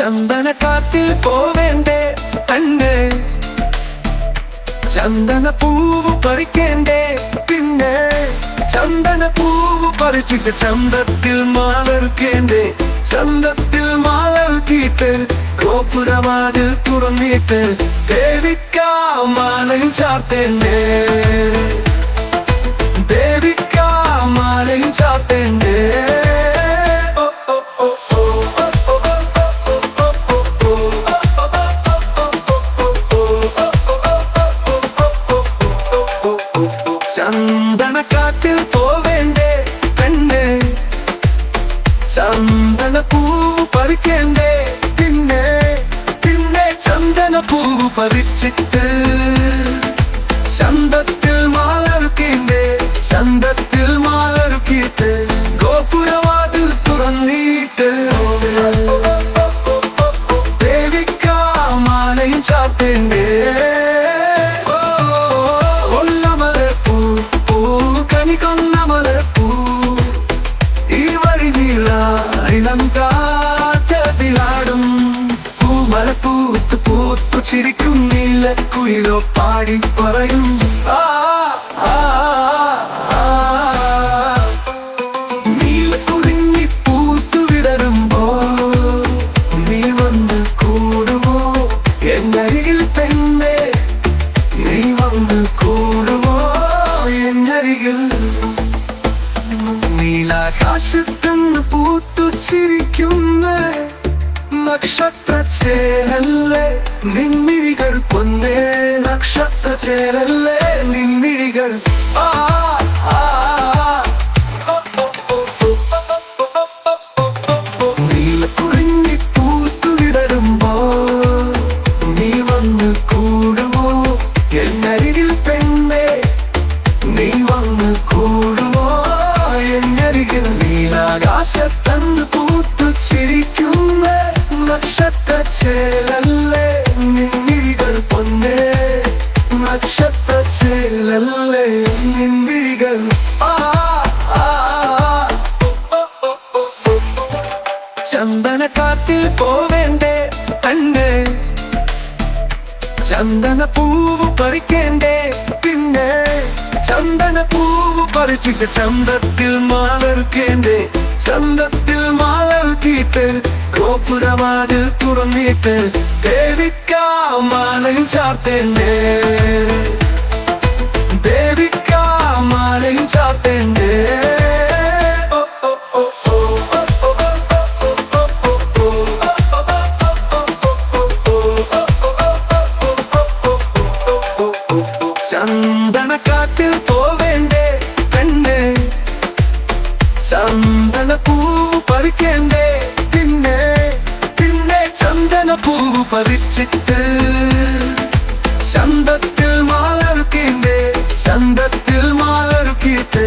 ചന്ദന കാറ്റിൽ പോവേണ്ടേ കണ്ണ്, ചന്ദന പൂവ് പറിക്കേണ്ടേ പിന്നെ, ചന്ദന പൂവ് പറിച്ചിട്ട് ചന്തത്തിൽ മാലറുക്കേണ്ടേ, ചന്തത്തിൽ മാലറുക്കിയിട്ട് ഗോപുരവാതിൽ തുറന്നിട്ട് ദേവിക്കാ മാലയും ചാർത്തേണ്ടേ, ദേവിക്കാ മാലയും ചാർത്തേണ്ടേ. ചന്ദന കാറ്റിൽ പോവേണ്ടേ പെണ്ണ്, ചന്ദന പൂവ് പറിക്കേണ്ടേ പിന്നെ, പിന്നെ ചന്ദന പൂവ് പറിച്ചിട്ട് ചന്തത്തിൽ മാലറുക്കേണ്ടേ, ചന്തത്തിൽ മാലറുക്കിയിട്ട് ഗോപുരവാതിൽ തുറന്നിട്ട് ദേവിക്കാ മാലയും ചാർത്തേണ്ടേ. ും പൂമലപ്പൂത്ത് പൂത്തു ചിരിക്കും നീലക്കുയിലോ പാടി പറയും നീലക്കുറിഞ്ഞി പൂത്തു വിടരുമ്പോ നീ വന്ന് കൂടുമോ എന്നരികിൽ പെണ്ണേ, നീ വന്ന് കൂടുമോ എന്നരികിൽ. നീലാകാശത്തുനിന്ന് പൂത്തു ചിരിക്കുന്ന നക്ഷത്ര ചേരല്ലേ നിൻമിഴികൾ പൊന്നേ, നക്ഷത്ര ചേരല്ലേ നിൻമിഴികൾ. നീലക്കുറിഞ്ഞി പൂത്തു വിടരുമ്പോ നീ വന്ന് കൂടുമോ എന്നരികിൽ പെണ്ണേ, നീ വന്ന് കൂടുമോ എന്നരികിൽ. നീലാകാശത്തന്ന് പൂത്തു ചിരിക്കുന്ന നക്ഷത്ര ചേലല്ലേ നിൻമിഴികൾ പൊന്നേ, നക്ഷത്ര ചേലല്ലേ നിൻമിഴികൾ. ചന്ദന കാറ്റിൽ പോവേണ്ടേ കണ്ണ്, ചന്ദന പൂവ് പറിക്കേണ്ടേ പിന്നെ, ചന്ദന പൂവ് പറിച്ചിട്ട് ചന്തത്തിൽ മാലറുക്കേണ്ടേ, ചന്തത്തിൽ മാലറുക്കിയിട്ട് ഗോപുരവാതിൽ തുറന്നിട്ട് ദേവിക്കാ മാലയും ചാർത്തേണ്ടേ, ദേവിക്കാ മാലയും ചാർത്തേണ്ടേ. ചന്ദന കാറ്റിൽ പോവേണ്ടേ പെണ്ണ്, ചന്ദന പൂവ് പറിക്കേണ്ടേ പിന്നെ, പിന്നെ ചന്ദന പൂവ് പറിച്ചിട്ട് ചന്തത്തിൽ മാലറുക്കേണ്ടേ, ചന്തത്തിൽ മാലറുക്കിയിട്ട്